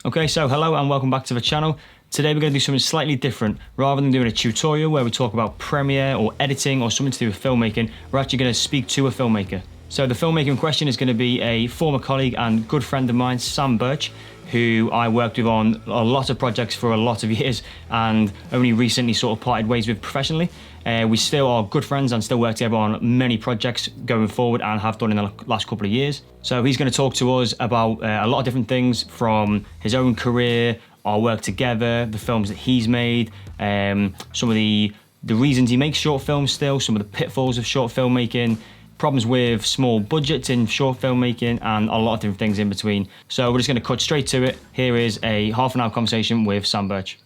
Okay, so hello and welcome back to the channel. Today we're going to do something slightly different. Rather than doing a tutorial where we talk about Premiere or editing or something to do with filmmaking, we're actually going to speak to a filmmaker. So the filmmaker in question is going to be a former colleague and good friend of mine, Sam Birch, who I worked with on a lot of projects for a lot of years and only recently sort of parted ways with professionally. We still are good friends and still work together on many projects going forward and have done in the last couple of years. So he's going to talk to us about a lot of different things from his own career, our work together, the films that he's made, some of the reasons he makes short films still, some of the pitfalls of short filmmaking, problems with small budgets in short filmmaking, and a lot of different things in between. So we're just going to cut straight to it. Here is a half an hour conversation with Sam Birch.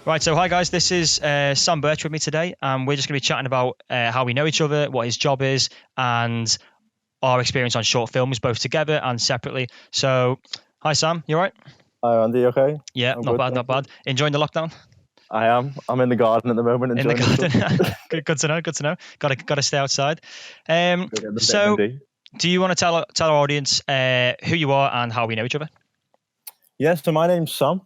Right, so hi guys, this is Sam Birch with me today, and we're just going to be chatting about how we know each other, what his job is, and our experience on short films, both together and separately. So, hi Sam, you all right? Hi Andy, okay? Yeah, I'm not good, bad, not bad. Enjoying the lockdown? I am. I'm in the garden at the moment. In the Enjoying garden? Good to know, good to know. Got to stay outside. So, do you want to tell our audience who you are and how we know each other? Yes, so my name's Sam.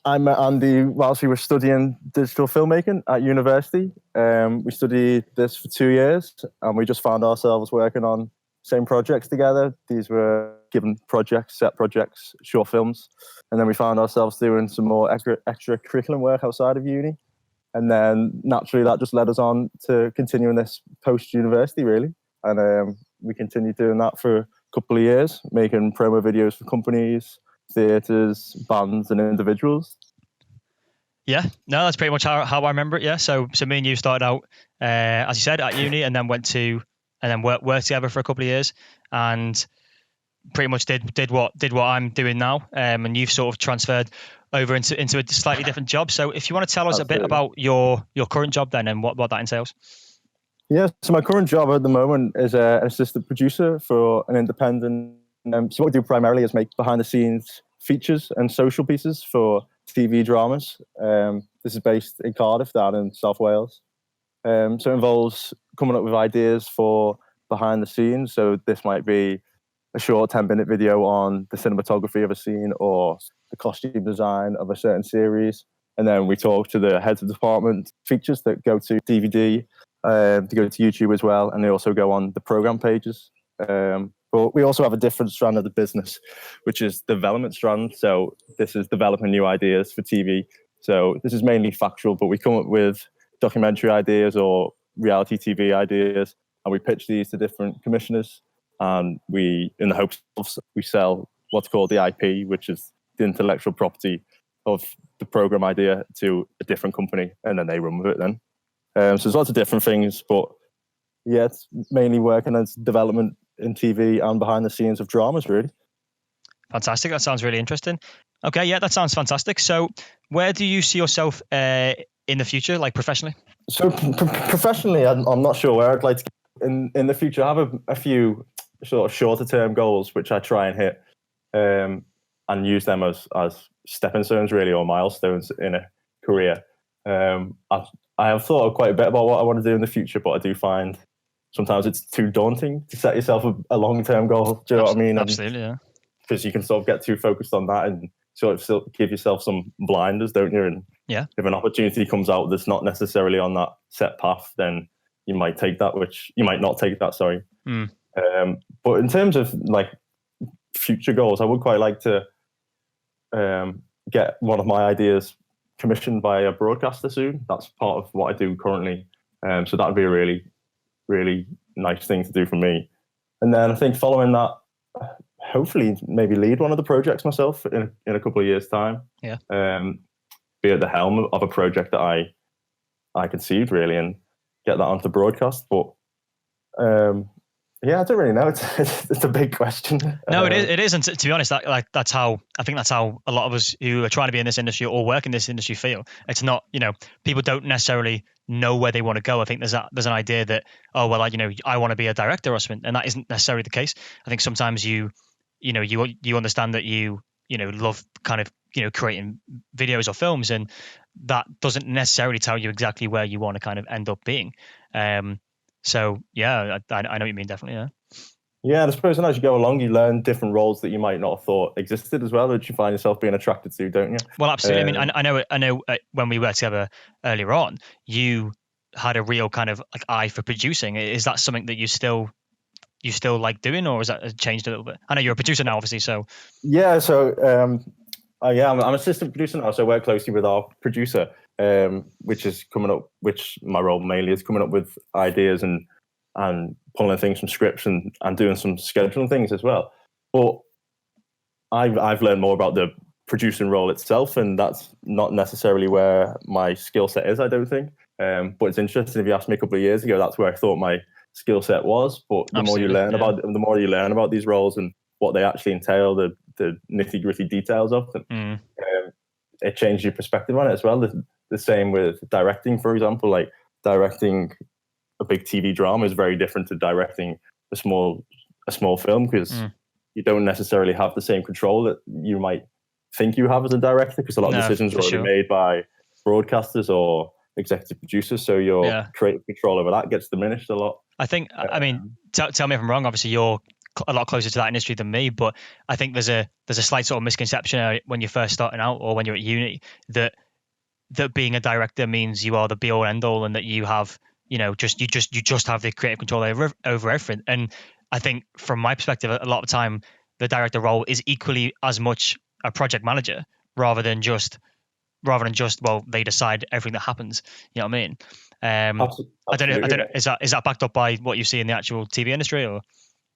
I met Andy whilst we were studying digital filmmaking at university. We studied this for 2 years and we just found ourselves working on same projects together. These were given projects, set projects, short films. And then we found ourselves doing some more extra curriculum work outside of uni. And then naturally that just led us on to continuing this post-university really. And we continued doing that for a couple of years, making promo videos for companies, theatres, bands and individuals. Yeah, no, that's pretty much how I remember it. Yeah, so me and you started out, as you said, at uni, and then worked together for a couple of years, and pretty much did what I'm doing now. And you've sort of transferred over into a slightly different job. So if you want to tell us a bit about your current job then and what that entails. Yeah, so my current job at the moment is an assistant producer for an independent. So what we do primarily is make behind the scenes features and social pieces for TV dramas. This is based in Cardiff, down in South Wales. So it involves coming up with ideas for behind the scenes. So this might be a short 10-minute video on the cinematography of a scene or the costume design of a certain series. And then we talk to the heads of department features that go to DVD, to go to YouTube as well. And they also go on the program pages. But we also have a different strand of the business, which is development strand. So this is developing new ideas for TV. So this is mainly factual, but we come up with documentary ideas or reality TV ideas, and we pitch these to different commissioners. And we, in the hopes of, we sell what's called the IP, which is the intellectual property of the program idea, to a different company, and then they run with it then. So there's lots of different things, but yeah, it's mainly working as development in TV and behind the scenes of dramas, really. Fantastic. That sounds really interesting. Okay, yeah, that sounds fantastic. So where do you see yourself in the future, like professionally? So professionally, I'm not sure where I'd like to get in the future. I have a few sort of shorter term goals, which I try and hit and use them as stepping stones, really, or milestones in a career. I have thought quite a bit about what I want to do in the future, but I do find sometimes it's too daunting to set yourself a long-term goal. Do you know what I mean? Absolutely, yeah. Because you can sort of get too focused on that and sort of still give yourself some blinders, don't you? And yeah, if an opportunity comes out that's not necessarily on that set path, then you might take that, which you might not take that, sorry. But in terms of like future goals, I would quite like to get one of my ideas commissioned by a broadcaster soon. That's part of what I do currently. So that would be a really, really nice thing to do for me. And then I think following that, hopefully maybe lead one of the projects myself in a couple of years' time. Yeah. Be at the helm of a project that I conceived, really, and get that onto broadcast. But yeah, I don't really know. It's a big question. No, it is. And to be honest, I think that's how a lot of us who are trying to be in this industry or work in this industry feel. It's not, people don't necessarily know where they want to go. I think there's an idea that, oh, well, I want to be a director or something, and that isn't necessarily the case. I think sometimes you understand that you love kind of creating videos or films, and that doesn't necessarily tell you exactly where you want to kind of end up being. So yeah, I know what you mean, definitely. Yeah. Yeah, and I suppose as you go along, you learn different roles that you might not have thought existed as well, that you find yourself being attracted to, don't you? Well, absolutely. I mean, I know when we worked together earlier on, you had a real kind of like eye for producing. Is that something that you still like doing, or has that changed a little bit? I know you're a producer now, obviously. So Yeah, so I'm assistant producer now, so I work closely with our producer, which my role mainly is coming up with ideas and pulling things from scripts and doing some scheduling things as well. But I've learned more about the producing role itself, and that's not necessarily where my skill set is, I don't think. But it's interesting. If you asked me a couple of years ago, that's where I thought my skill set was. But the more you learn about these roles and what they actually entail, the nitty gritty details of them, it changes your perspective on it as well. The same with directing, for example. Like directing a big TV drama is very different to directing a small film, because you don't necessarily have the same control that you might think you have as a director, because a lot of decisions are already made by broadcasters or executive producers. So your creative control over that gets diminished a lot. I think, I mean, tell me if I'm wrong. Obviously, you're a lot closer to that industry than me, but I think there's a slight sort of misconception when you're first starting out or when you're at uni that being a director means you are the be all end all, and that you have you just have the creative control over everything. And I think from my perspective, a lot of the time the director role is equally as much a project manager rather than just well, they decide everything that happens. You know what I mean? Absolutely. I don't know. Is that backed up by what you see in the actual TV industry, or?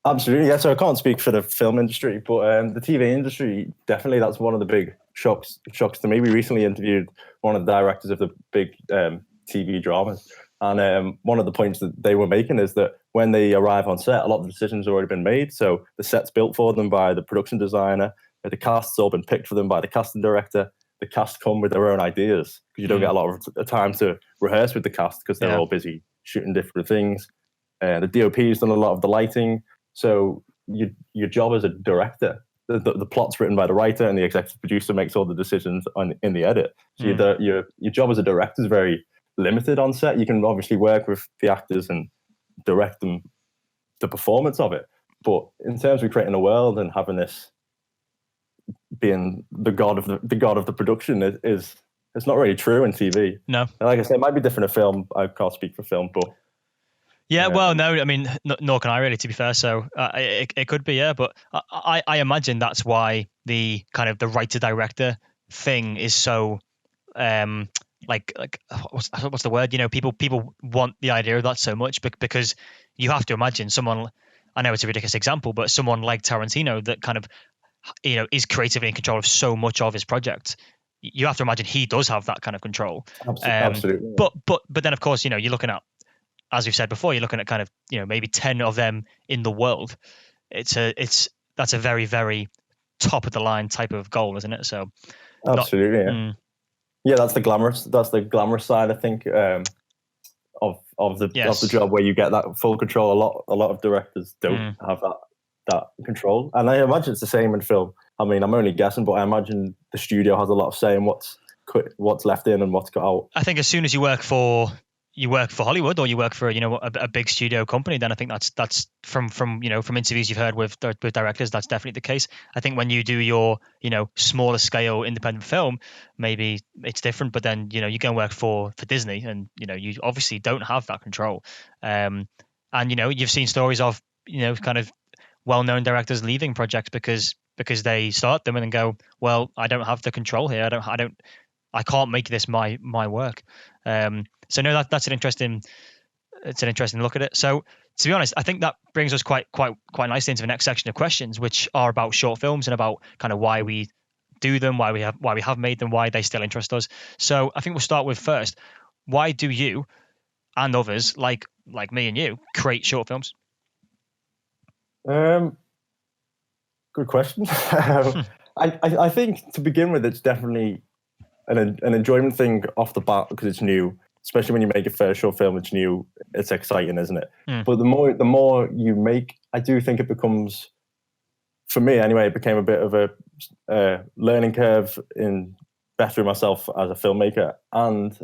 Absolutely, yeah. So I can't speak for the film industry, but the TV industry, definitely, that's one of the big shocks to me. We recently interviewed one of the directors of the big TV dramas, and one of the points that they were making is that when they arrive on set, a lot of the decisions have already been made. So the set's built for them by the production designer, the cast's all been picked for them by the casting director. The cast come with their own ideas, because you don't get a lot of time to rehearse with the cast, because they're all busy shooting different things. The DOP's done a lot of the lighting. So your job as a director, the plot's written by the writer, and the executive producer makes all the decisions in the edit. So your job as a director is very limited on set. You can obviously work with the actors and direct them, the performance of it. But in terms of creating a world and having this being the god of the production, is it's not really true in TV. No, like I said, it might be different in film. I can't speak for film, but. Yeah, well, no, I mean, nor can I really, to be fair. So it could be, yeah, but I imagine that's why the kind of the writer director thing is so like what's the word? People want the idea of that so much, because you have to imagine someone. I know it's a ridiculous example, but someone like Tarantino that kind of is creatively in control of so much of his project. You have to imagine he does have that kind of control. Absolutely. But then of course you're looking at, as we've said before, you're looking at kind of maybe 10 of them in the world. That's a very, very top of the line type of goal, isn't it? So absolutely, yeah, that's the glamorous side, I think, of the job, where you get that full control. A lot of directors don't have that control, and I imagine it's the same in film. I mean, I'm only guessing, but I imagine the studio has a lot of say in what's left in and what's got out. I think as soon as you work for Hollywood, or you work for a big studio company, then I think that's from interviews you've heard with directors, that's definitely the case. I think when you do your smaller scale independent film, maybe it's different, but then you go and work for Disney, and you obviously don't have that control. And you've seen stories of kind of well-known directors leaving projects because they start them and then go, well, I don't have the control here. I can't make this my work. So no, that's an interesting look at it. So to be honest, I think that brings us quite nicely into the next section of questions, which are about short films and about kind of why we do them, why we have made them, why they still interest us. So I think we'll start with first, why do you and others like me and you create short films? Good question. I think to begin with, it's definitely an enjoyment thing off the bat, because it's new. Especially when you make a first short film, it's new, it's exciting, isn't it? But the more you make, I do think it becomes for me anyway, it became a bit of a learning curve in bettering myself as a filmmaker and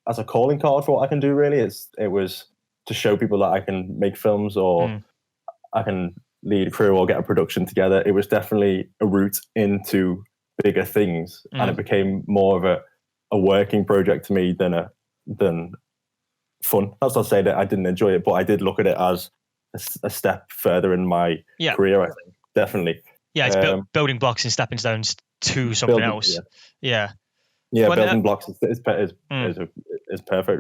as a calling card for what I can do. Really, it was to show people that I can make films, or I can lead a crew or get a production together. It was definitely a route into bigger things, and it became more of a working project to me than fun. That's not to say that I didn't enjoy it, but I did look at it as a step further in my career. I think definitely. Yeah, it's building blocks and stepping stones to something else. Yeah. Building blocks is perfect,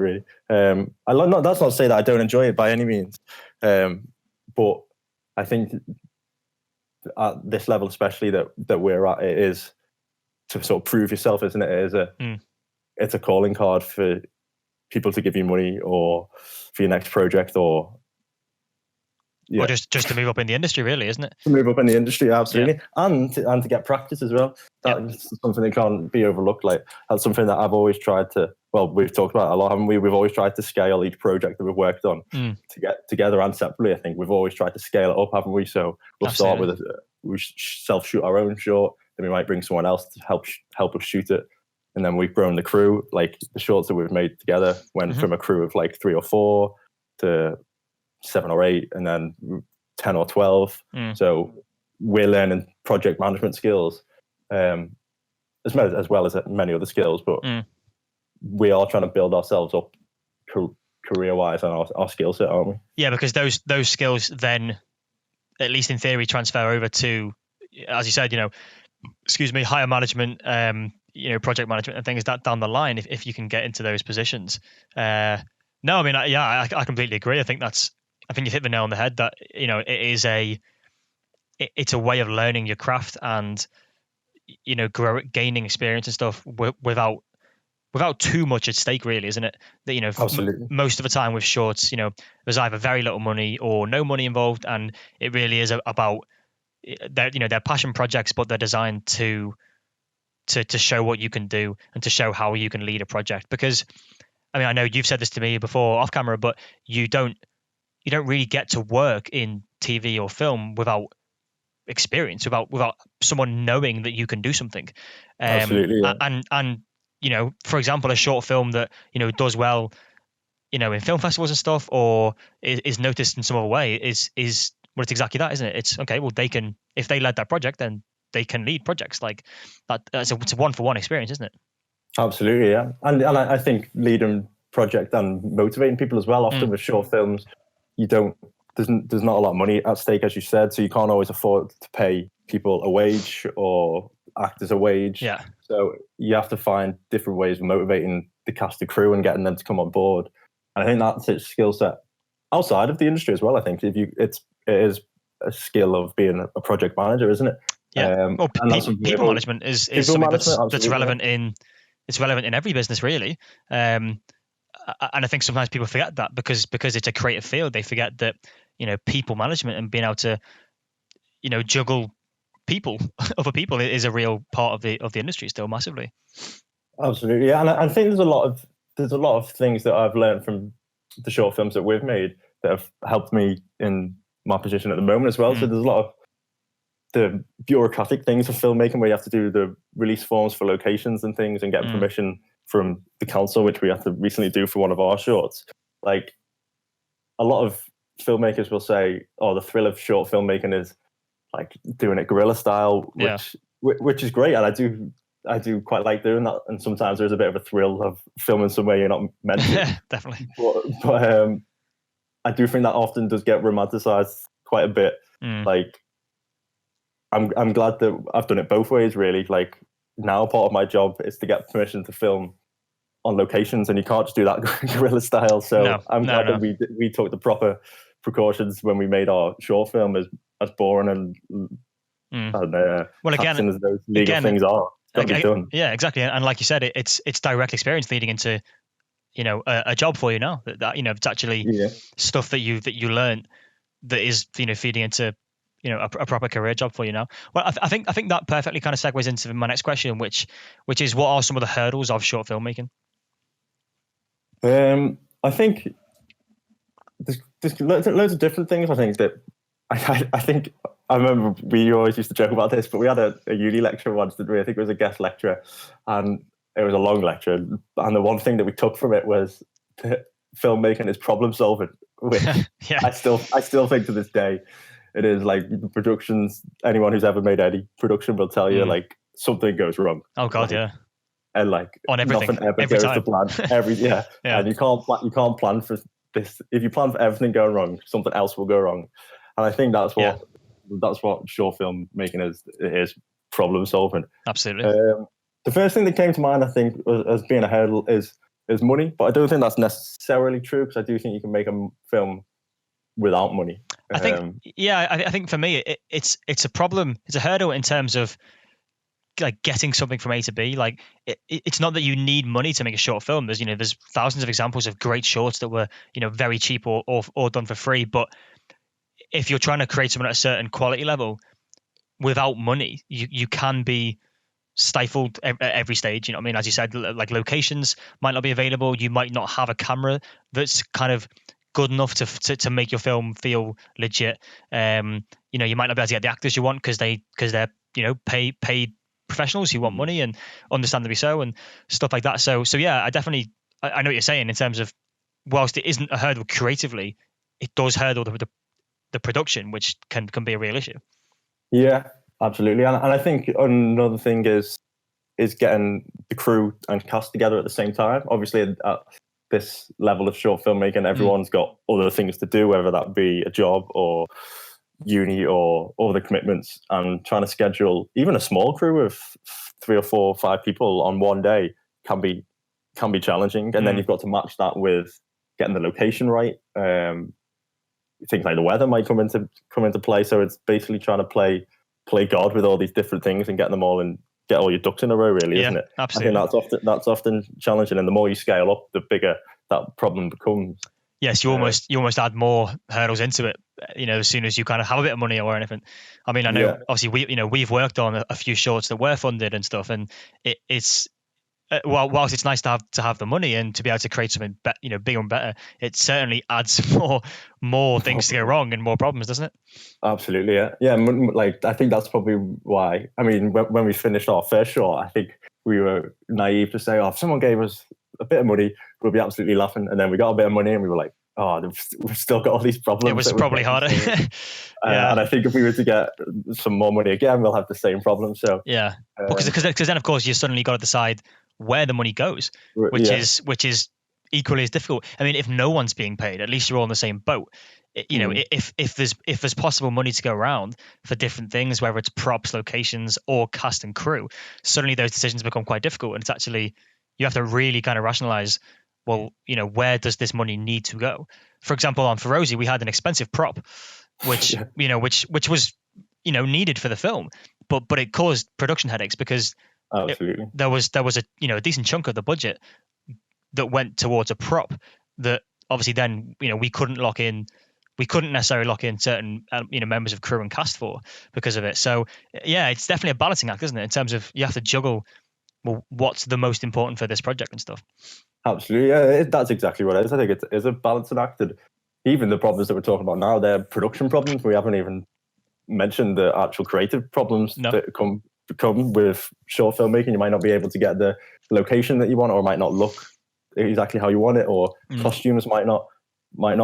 really. That's not to say that I don't enjoy it by any means, but I think at this level, especially that we're at, it is to sort of prove yourself, isn't it? It's a calling card for people to give you money or for your next project, or just to move up in the industry, really, isn't it? To move up in the industry, absolutely, and to get practice as well. That's something that can't be overlooked. Like, that's something that I've always tried to. Well, we've talked about it a lot, haven't we? We've always tried to scale each project that we've worked on to get together and separately. I think we've always tried to scale it up, haven't we? So we'll start with we self-shoot our own short, then we might bring someone else to help us shoot it, and then we've grown the crew. Like, the shorts that we've made together went from a crew of like 3 or 4 to 7 or 8, and then 10 or 12. So we're learning project management skills, as well as many other skills, but we are trying to build ourselves up career-wise and our skill set, aren't we? Yeah, because those skills then, at least in theory, transfer over to, as you said, higher management, project management and things that down the line, if you can get into those positions. I completely agree. I think you hit the nail on the head that, it's a way of learning your craft and, gaining experience and stuff without too much at stake, really, isn't it? That, absolutely. Most of the time with shorts, there's either very little money or no money involved, and it really is about they're passion projects, but they're designed to show what you can do and to show how you can lead a project. Because, I know you've said this to me before off camera, but you don't really get to work in TV or film without experience, without someone knowing that you can do something. Absolutely. Yeah. And for example, a short film that does well, in film festivals and stuff, or is noticed in some other way, is well, it's exactly that, isn't it? It's okay. Well, if they led that project, then they can lead projects like that. It's a 1-for-1 experience, isn't it? Absolutely, yeah. And I think leading project and motivating people as well. Often with short films, there's not a lot of money at stake, as you said, so you can't always afford to pay people a wage or actors a wage. Yeah. So you have to find different ways of motivating the cast and crew and getting them to come on board. And I think that's a skill set outside of the industry as well. I think it is a skill of being a project manager, isn't it? Yeah. People management is something that's relevant in every business, really. And I think sometimes people forget that because it's a creative field. They forget that people management and being able to juggle other people is a real part of the industry still, massively. Absolutely, yeah. And I think there's a lot of things that I've learned from the short films that we've made that have helped me in my position at the moment as well. So there's a lot of the bureaucratic things of filmmaking where you have to do the release forms for locations and things and get permission from the council, which we had to recently do for one of our shorts. Like, a lot of filmmakers will say, "Oh, the thrill of short filmmaking is like doing it guerrilla style," which is great, and I do quite like doing that. And sometimes there's a bit of a thrill of filming somewhere you're not meant to. Yeah, definitely. But I do think that often does get romanticized quite a bit. Like, I'm glad that I've done it both ways, really. Like, now part of my job is to get permission to film on locations, and you can't just do that guerrilla style. So I'm glad that we took the proper precautions when we made our short film, as boring and well, again, as those legal things are. It's got to be done. Yeah, exactly. And like you said, it's direct experience leading into a job for you now. That it's actually stuff that you learn that is feeding into a proper career job for you now. Well, I think that perfectly kind of segues into my next question, which is, what are some of the hurdles of short filmmaking? I think there's loads of different things. I think that I think I remember we always used to joke about this, but we had a uni lecture once, didn't we? I think it was a guest lecturer, and it was a long lecture. And the one thing that we took from it was that filmmaking is problem solving, which Yeah. I still think to this day it is. Like the productions, anyone who's ever made any production will tell you like something goes wrong. Oh God, like, yeah. And like On everything, nothing ever every goes time. to plan. Yeah. And you can't plan for this. If you plan for everything going wrong, something else will go wrong. And I think that's what short film making is. It is problem solving. Absolutely. The first thing that came to mind, I think, as being a hurdle is money, but I don't think that's necessarily true, because I do think you can make a film without money. I think, I think for me, it's a problem. It's a hurdle in terms of like getting something from A to B. Like it's not that you need money to make a short film. There's thousands of examples of great shorts that were very cheap or done for free. But if you're trying to create something at a certain quality level without money, you can be stifled at every stage. You know what I mean? As you said, like locations might not be available. You might not have a camera that's kind of good enough to make your film feel legit. You might not be able to get the actors you want because they're paid professionals who want money, and understandably so, and stuff like that. So yeah, I know what you're saying in terms of, whilst it isn't a hurdle creatively, it does hurdle the production, which can be a real issue. Yeah, absolutely. And I think another thing is getting the crew and cast together at the same time. Obviously, at this level of short filmmaking, everyone's got other things to do, whether that be a job or uni or other commitments, and trying to schedule even a small crew of 3 or 4 or 5 people on one day can be challenging. And then you've got to match that with getting the location right. Things like the weather might come into play. So it's basically trying to play God with all these different things and get them all and get all your ducks in a row, really, isn't it? Absolutely. I think that's often challenging, and the more you scale up, the bigger that problem becomes. Yes, you almost add more hurdles into it, as soon as you kind of have a bit of money or anything. I mean, I know obviously we've worked on a few shorts that were funded and stuff, and it's whilst it's nice to have the money and to be able to create something bigger and better, it certainly adds more things to go wrong and more problems, doesn't it? Absolutely, yeah. Like I think that's probably why. I mean, when we finished our first short, I think we were naive to say, "Oh, if someone gave us a bit of money, we'll be absolutely laughing." And then we got a bit of money, and we were like, "Oh, we've still got all these problems." It was probably harder. Yeah. And I think if we were to get some more money again, we'll have the same problem. So yeah, because then of course you suddenly got to decide where the money goes, which is equally as difficult. I mean, if no one's being paid, at least you're all in the same boat. If there's possible money to go around for different things, whether it's props, locations, or cast and crew, suddenly those decisions become quite difficult, and it's actually, you have to really kind of rationalize, well, where does this money need to go? For example, on Ferozi, we had an expensive prop, which which was needed for the film, but it caused production headaches because there was a decent chunk of the budget that went towards a prop that obviously then we couldn't necessarily lock in certain members of crew and cast for because of it. So yeah, it's definitely a balancing act, isn't it, in terms of you have to juggle, well, what's the most important for this project and stuff. Absolutely, yeah, that's exactly what it is. I think it is a balancing act, and even the problems that we're talking about now, they're production problems. We haven't even mentioned the actual creative problems that come with short filmmaking. You might not be able to get the location that you want, or it might not look exactly how you want it, or costumes might not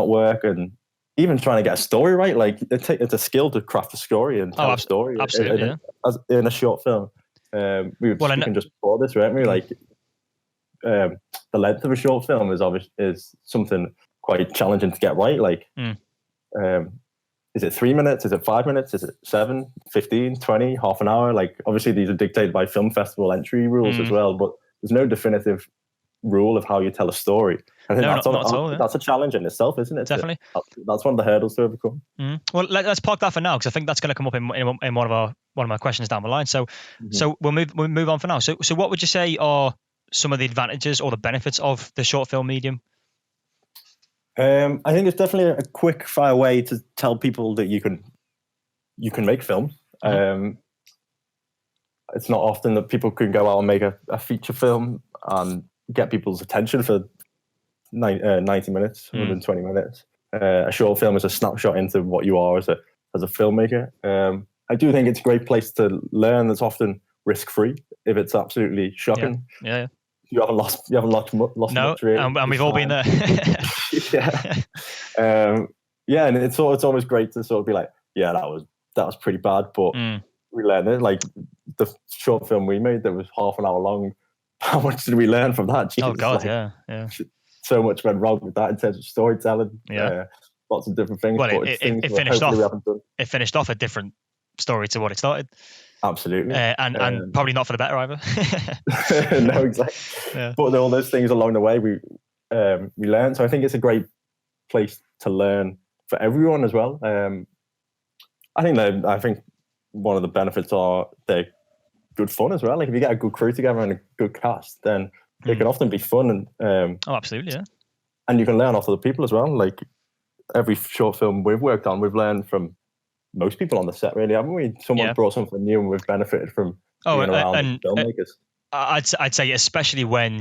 work, and even trying to get a story right. Like it's a skill to craft a story and tell a story in a short film. We were speaking just before this, weren't we? Like the length of a short film is something quite challenging to get right. Like is it 3 minutes? Is it 5 minutes? Is it 7, 15, 20, half an hour? Like obviously these are dictated by film festival entry rules as well, but there's no definitive rule of how you tell a story. I think that's a challenge in itself, isn't it? Definitely. That's one of the hurdles to overcome. Well, let's park that for now, because I think that's going to come up in one of my questions down the line. So we'll move on for now. So what would you say are some of the advantages or the benefits of the short film medium? I think it's definitely a quick fire way to tell people that you can make film. It's not often that people can go out and make a feature film and get people's attention for 90 minutes, 120 minutes. A short film is a snapshot into what you are as as a filmmaker. I do think it's a great place to learn. That's often risk-free if it's absolutely shocking. Yeah. You haven't lost much really. And we've all been there. Yeah, and it's almost great to sort of be like, yeah, that was pretty bad, but we learned it. Like the short film we made that was half an hour long. How much did we learn from that? Jesus, oh God, yeah. So much went wrong with that in terms of storytelling. Lots of different things. Well, but it finished off. It finished off a different story to what it started. Absolutely, and probably not for the better either. No, exactly. Yeah. But all those things along the way we learned. So I think it's a great place to learn for everyone as well. I think one of the benefits are they're good fun as well. Like if you get a good crew together and a good cast, then it can often be fun and absolutely, yeah. And you can learn off other people as well. Like every short film we've worked on, we've learned from most people on the set, really, haven't we? Someone brought something new, and we've benefited from being around filmmakers. I'd say especially when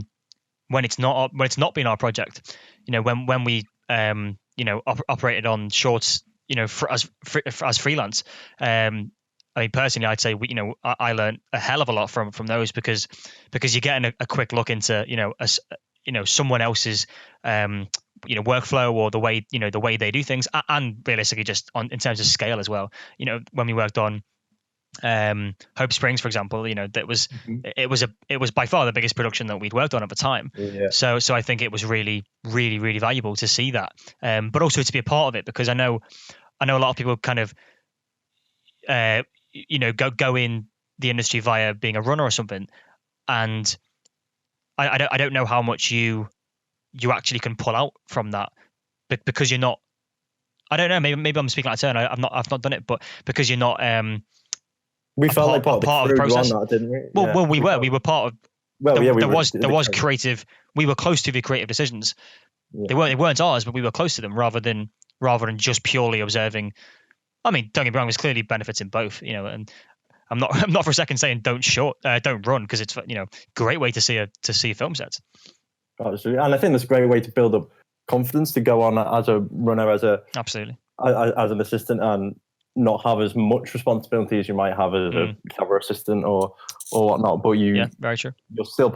it's not been our project. When we operated on shorts, as freelance. I mean, personally, I'd say I learned a hell of a lot from those because you're getting a quick look into someone else's workflow or the way they do things, and realistically just in terms of scale as well. When we worked on Hope Springs, for example, that was it was by far the biggest production that we'd worked on at the time. Yeah. So I think it was really, really, really valuable to see that, but also to be a part of it, because I know a lot of people kind of go in the industry via being a runner or something, and I don't know how much you actually can pull out from that, because you're not. I don't know. Maybe I'm speaking out of turn. I've not done it, but because you're not. We felt like part of the process, didn't we? Well, we were part of. Well, there was creative. We were close to the creative decisions. Yeah. They weren't ours, but we were close to them rather than just purely observing. I mean, don't get me wrong. There's clearly benefits in both, and I'm not for a second saying don't run, because it's great way to see film sets. Absolutely, and I think that's a great way to build up confidence to go on as a runner, absolutely as an assistant, and not have as much responsibility as you might have as a camera assistant or whatnot. But very true. You're still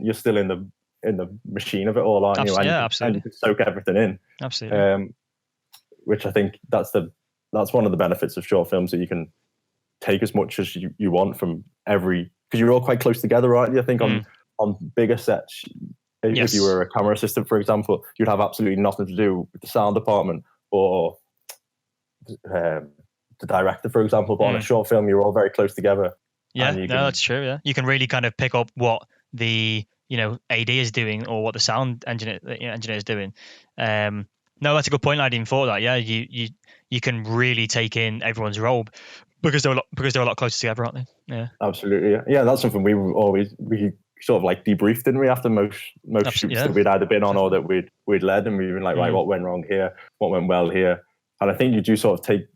you're still in the machine of it all, aren't you? And, absolutely. And you can soak everything in. Absolutely. Which I think that's one of the benefits of short films, that you can take as much as you want from because you're all quite close together, right? I think on bigger sets, if you were a camera assistant, for example, you'd have absolutely nothing to do with the sound department or the director, for example. But on a short film, you're all very close togetger. Yeah, that's true. Yeah, you can really kind of pick up what the AD is doing or what the sound engineer is doing. No, that's a good point. I didn't even thought of that. Yeah, you can really take in everyone's role because they're a lot closer together, aren't they? Yeah, absolutely. Yeah, that's something we sort of like debriefed, didn't we, after most shoots that we'd either been on or that we'd led, and we've been like, right, what went wrong here, what went well here, and I think you do sort of take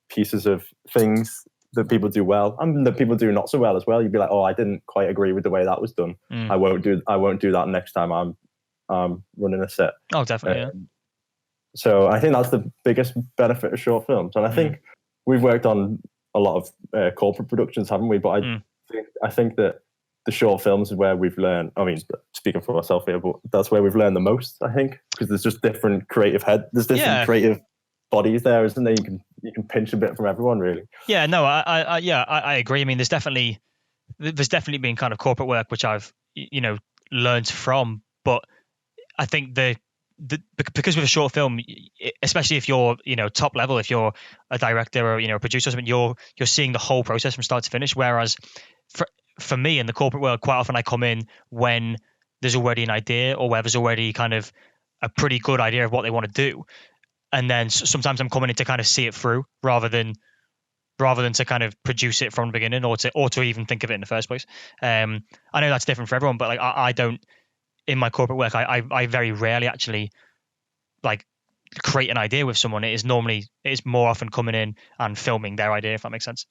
pieces of things that people do well and that people do not so well as well. You'd be like, oh, I didn't quite agree with the way that was done. I won't do that next time I'm running a set. Oh, definitely. So I think that's the biggest benefit of short films, and I think we've worked on a lot of corporate productions, haven't we? But I think that the short films is where we've learned. I mean, speaking for myself here, but that's where we've learned the most, I think, because there's just different creative creative bodies there, isn't there? You can pinch a bit from everyone, really. Yeah, no, I agree. I mean, there's definitely been kind of corporate work which I've learned from, but I think because with a short film, especially if you're top level, if you're a director or a producer or something, you're seeing the whole process from start to finish. Whereas for me in the corporate world, quite often I come in when there's already an idea or where there's already kind of a pretty good idea of what they want to do. And then sometimes I'm coming in to kind of see it through rather than to kind of produce it from the beginning or to even think of it in the first place. I know that's different for everyone, but like I don't, in my corporate work, I very rarely actually like create an idea with someone. It is more often coming in and filming their idea, if that makes sense.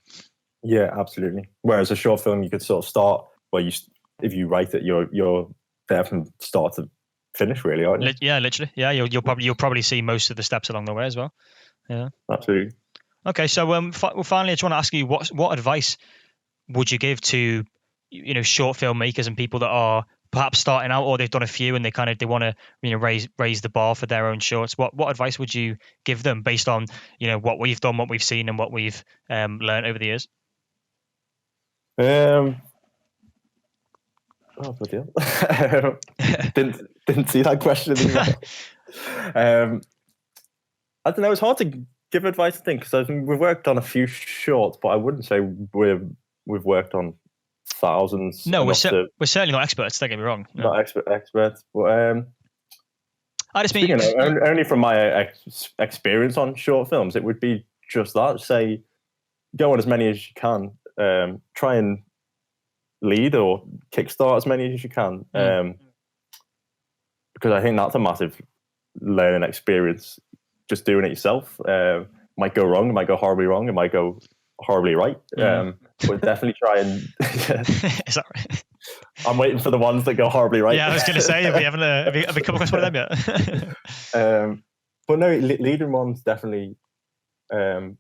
Yeah, absolutely. Whereas a short film, you could sort of start if you write it, you're there from start to finish, really, aren't you? Yeah, literally. Yeah, you'll probably see most of the steps along the way as well. Yeah, absolutely. Okay, so finally, I just want to ask you, what advice would you give to short filmmakers and people that are perhaps starting out, or they've done a few and they want to raise the bar for their own shorts? What advice would you give them based on what we've done, what we've seen, and what we've learned over the years? Oh, bloody hell. didn't see that question in the email. I don't know. It's hard to give advice, I think, because we've worked on a few shorts, but I wouldn't say we've worked on thousands. No, we're certainly not experts. Don't get me wrong. No. Not experts, but I just mean only from my experience on short films, it would be just that. Say, go on as many as you can. Try and lead or kickstart as many as you can, because I think that's a massive learning experience. Just doing it yourself might go wrong, it might go horribly wrong, it might go horribly right. But definitely try and. Is that right? I'm waiting for the ones that go horribly right. Yeah, I was going to say, have we come across one of them yet? But no, leading one's definitely something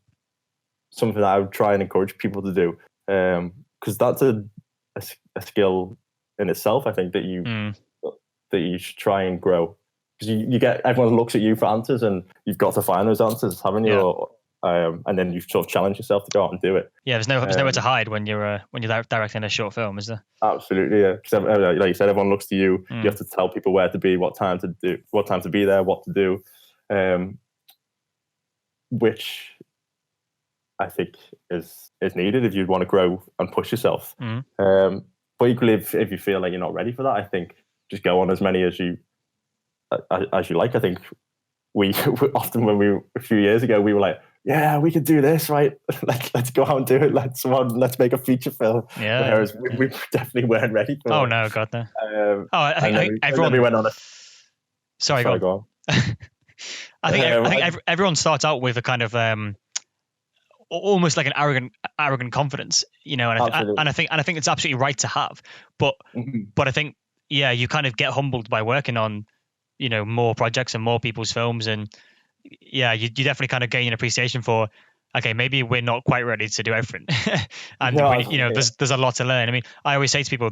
that I would try and encourage people to do, because that's a skill in itself. I think that you should try and grow, because you get, everyone looks at you for answers, and you've got to find those answers, haven't you? Yeah. And then you sort of challenge yourself to go out and do it. Yeah, there's nowhere to hide when you're directing a short film, is there? Absolutely, yeah. Because like you said, everyone looks to you. You have to tell people where to be, what time to be there, what to do, which I think is needed if you want to grow and push yourself. But equally, if you feel like you're not ready for that, I think just go on as many as you like. I think we often, a few years ago, we were like, yeah, we could do this, right? Let's go out and do it. Let's make a feature film. Yeah. Whereas we definitely weren't ready for it. Oh no, God no. I think everyone. We went on a. Sorry, go on. I think everyone starts out with a kind of almost like an arrogant confidence, and I think it's absolutely right to have. But I think you kind of get humbled by working on more projects and more people's films, and you definitely kind of gain an appreciation for, okay, maybe we're not quite ready to do everything. And there's a lot to learn. I mean, I always say to people,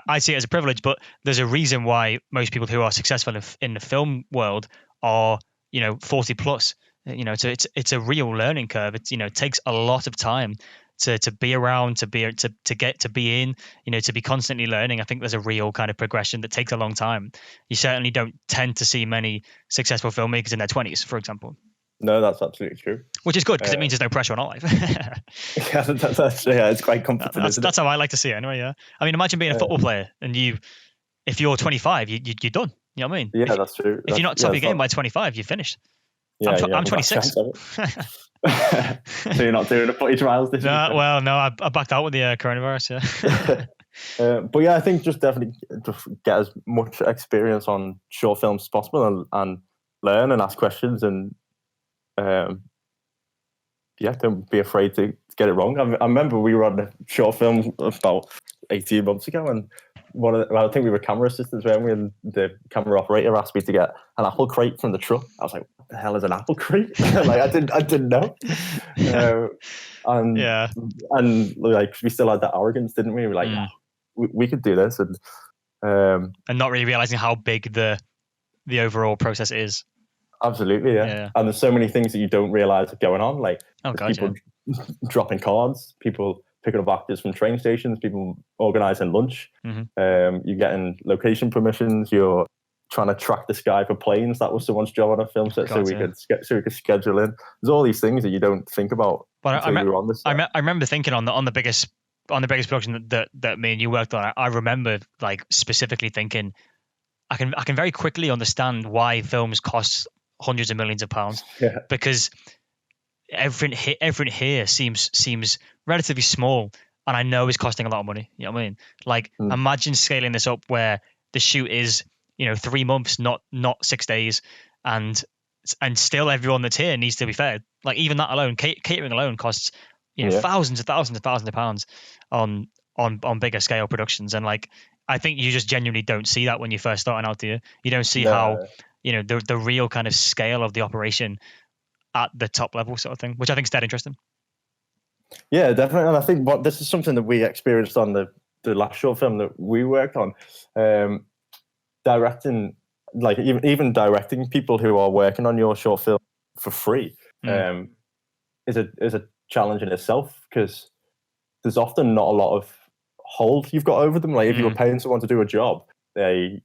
I see it as a privilege, but there's a reason why most people who are successful in the film world are 40 plus. So it's a real learning curve. It takes a lot of time to be around, to get to be in, to be constantly learning. I think there's a real kind of progression that takes a long time. You certainly don't tend to see many successful filmmakers in their 20s, for example. No, that's absolutely true. Which is good, because it means there's no pressure on our life. It's quite comforting. That's how I like to see it anyway. Yeah, I mean, imagine being a football player and if you're 25, you're done. You know what I mean? Yeah, that's true. If you're not top of your game by 25, you're finished. Yeah, I'm 26. So you're not doing the footy trials this year? Well, no, I backed out with the coronavirus. Yeah. But yeah, I think just definitely just get as much experience on short films as possible, and learn and ask questions, and don't be afraid to get it wrong. I remember we were on a short film about 18 months ago, and I think we were camera assistants, weren't we? And the camera operator asked me to get an apple crate from the truck. I was like, "What the hell is an apple crate?" Like I didn't know. And like we still had that arrogance, didn't we? We were like, we could do this, and not really realizing how big the overall process is. Absolutely, yeah. And there's so many things that you don't realize are going on, like people dropping cards, people picking up actors from train stations, people organising lunch. You're getting location permissions. You're trying to track the sky for planes. That was someone's job on a film set, so we could schedule in. There's all these things that you don't think about. But I remember thinking on the biggest production that me and you worked on. I remember like specifically thinking, I can very quickly understand why films cost hundreds of millions of pounds, because everything here seems relatively small, and I know it's costing a lot of money. You know what I mean? Like imagine scaling this up where the shoot is 3 months, not 6 days, and still everyone that's here needs to be fed. Like even that alone, catering alone costs thousands of pounds on bigger scale productions, and like I think you just genuinely don't see that when you're first starting out. You don't see how the real kind of scale of the operation at the top level sort of thing, which I think is dead interesting. Yeah, definitely. And I think this is something that we experienced on the last short film that we worked on. Directing, like even directing people who are working on your short film for free, is a challenge in itself, because there's often not a lot of hold you've got over them. Like if you were paying someone to do a job, I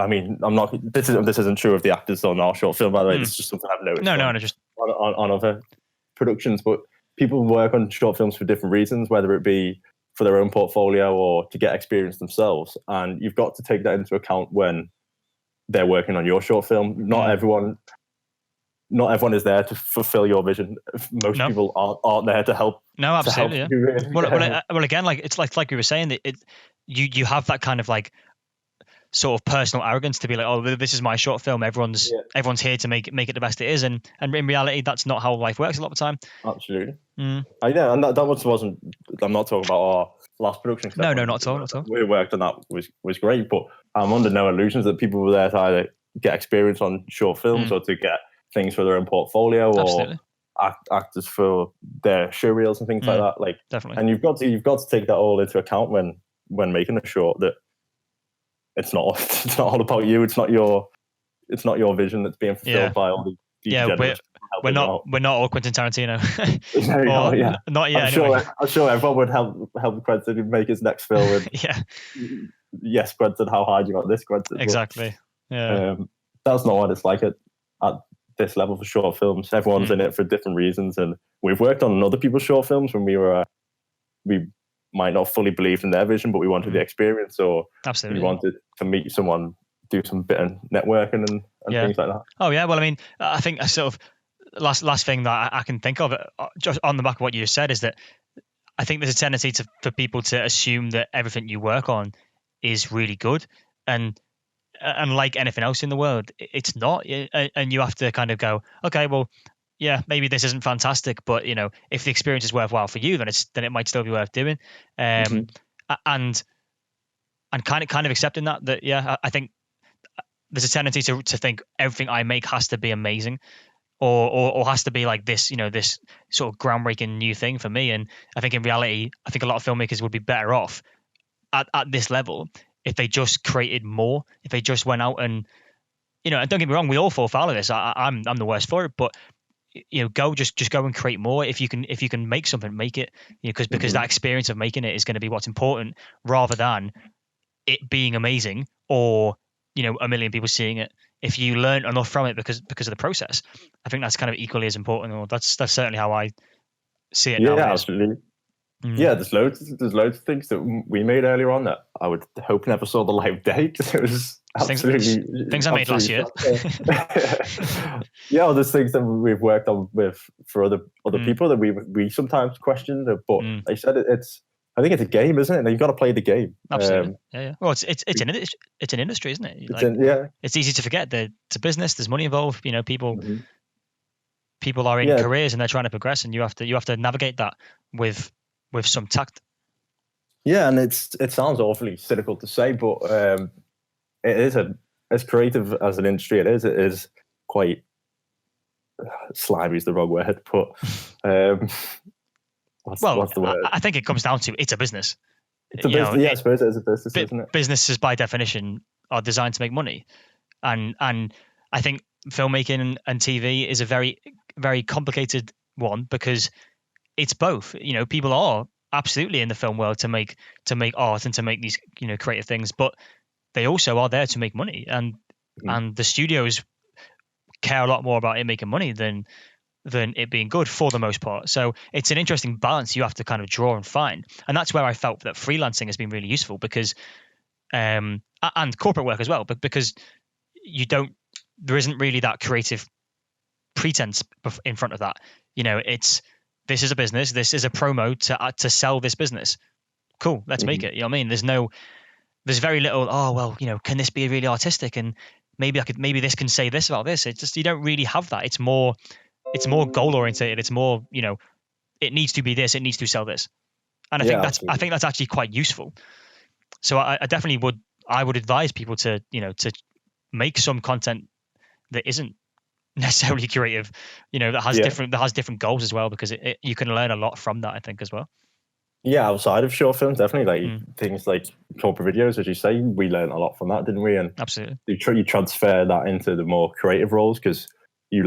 mean, I'm not. This isn't true of the actors on our short film, by the way. This is just something I've noticed. No, just on other productions. But people work on short films for different reasons, whether it be for their own portfolio or to get experience themselves. And you've got to take that into account when they're working on your short film. Not everyone is there to fulfill your vision. Most people aren't there to help. No, absolutely. To help you, really. Well, again, like it's like we were saying, that you have that kind of like sort of personal arrogance to be like, oh, this is my short film. Everyone's here to make it the best it is, and in reality, that's not how life works a lot of the time. Absolutely. I know, and that wasn't. I'm not talking about our last production. No, not at all. We worked on that was great, but I'm under no illusions that people were there to either get experience on short films or to get things for their own portfolio, or actors for their show reels and things like that. Like, definitely. And you've got to take that all into account when making a short. That it's not all about you. It's not your vision that's being fulfilled by all the we're not all Quentin Tarantino. Not yet. I'm sure everyone would help Quentin make his next film. And yes, Quentin, how hard you got this, Quentin? Exactly. Yeah. That's not what it's like at this level for short films. Everyone's in it for different reasons, and we've worked on other people's short films when we might not fully believe in their vision, but we wanted the experience, or we wanted to meet someone, do some bit of networking and things like that. Oh yeah, well, I mean, I think a sort of last thing that I can think of, just on the back of what you just said, is that I think there's a tendency for people to assume that everything you work on is really good, and like anything else in the world, it's not. And you have to kind of go, okay, well, yeah, maybe this isn't fantastic, but if the experience is worthwhile for you, then it might still be worth doing. And kind of accepting that I think there's a tendency to think everything I make has to be amazing, or has to be like this, this sort of groundbreaking new thing for me. And I think in reality, I think a lot of filmmakers would be better off at this level if they just created more, if they just went out and, and don't get me wrong, we all fall foul of this. I'm the worst for it, but just go and create more. If you can make something, make it, because that experience of making it is going to be what's important, rather than it being amazing or a million people seeing it. If you learn enough from it because of the process, I think that's kind of equally as important. Or that's certainly how I see it nowadays. Yeah, absolutely. Yeah, there's loads of things that we made earlier on that I would hope never saw the light of day, because it was things I made last year. Yeah, there's things that we've worked on for other people that we sometimes question, but I said I think it's a game, isn't it? And you've got to play the game. Absolutely. Yeah. Well, it's an industry, isn't it? It's easy to forget that it's a business. There's money involved. People are in careers and they're trying to progress, and you have to navigate that with some tact. Yeah, and it sounds awfully cynical to say, but it is as creative as an industry. It is quite slimy is the wrong word, but what's the word? I think it comes down to it's a business. It's a business. I suppose it is a business, isn't it? Businesses by definition are designed to make money, and I think filmmaking and TV is a very, very complicated one, because it's both. People are absolutely in the film world to make art and to make these creative things, but they also are there to make money, and the studios care a lot more about it making money than it being good, for the most part. So it's an interesting balance you have to kind of draw and find, and that's where I felt that freelancing has been really useful, because and corporate work as well, but because there isn't really that creative pretense in front of that. This is a business. This is a promo to sell this business. Cool, let's make it. You know what I mean? There's very little. Oh well, can this be really artistic? And maybe this can say this about this. It's just, you don't really have that. It's more goal oriented. It's more, it needs to be this. It needs to sell this. And I think that's actually quite useful. So I definitely would advise people to make some content that isn't necessarily creative, that has Yeah. different goals as well, because you can learn a lot from that, I think, as well. Yeah, outside of short films, definitely like things like corporate videos, as you say, we learned a lot from that, didn't we? And Absolutely. you transfer that into the more creative roles, because you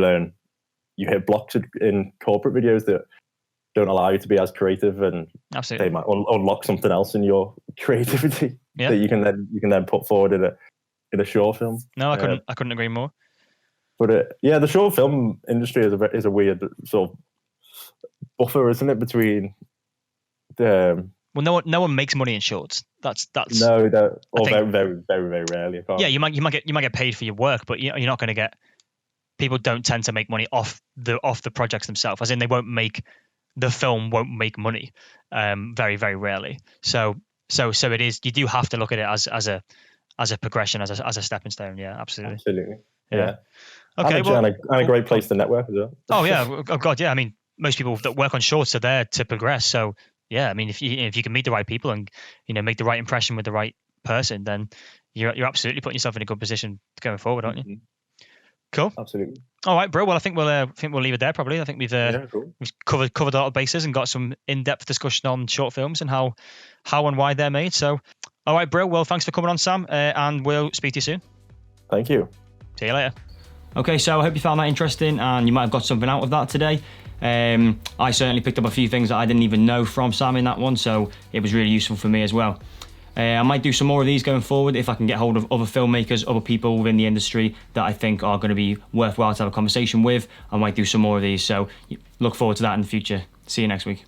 hit blocks in corporate videos that don't allow you to be as creative, and Absolutely. they might unlock something else in your creativity Yeah. that you can then put forward in a short film. No, I couldn't agree more. But the short film industry is a weird sort of buffer, isn't it, between the Well, no one makes money in shorts. That's no, or think, very, very, very, very rarely. Yeah, you might get paid for your work, but you're not going to get. People don't tend to make money off the projects themselves, as in the film won't make money, very, very rarely. So it is. You do have to look at it as a progression, as a stepping stone. Yeah, absolutely. Yeah. Okay, and a great place to network as well. Oh yeah, oh god, yeah. I mean, most people that work on shorts are there to progress. So yeah, I mean, if you can meet the right people and make the right impression with the right person, then you're absolutely putting yourself in a good position going forward, aren't you? Cool. Absolutely. All right, bro. Well, I think we'll leave it there. Probably. I think we've cool. we've covered a lot of bases and got some in-depth discussion on short films and how and why they're made. So, all right, bro. Well, thanks for coming on, Sam, and we'll speak to you soon. Thank you. See you later. Okay, so I hope you found that interesting and you might have got something out of that today. I certainly picked up a few things that I didn't even know from Sam in that one, so it was really useful for me as well. I might do some more of these going forward if I can get hold of other filmmakers, other people within the industry that I think are going to be worthwhile to have a conversation with. I might do some more of these, so look forward to that in the future. See you next week.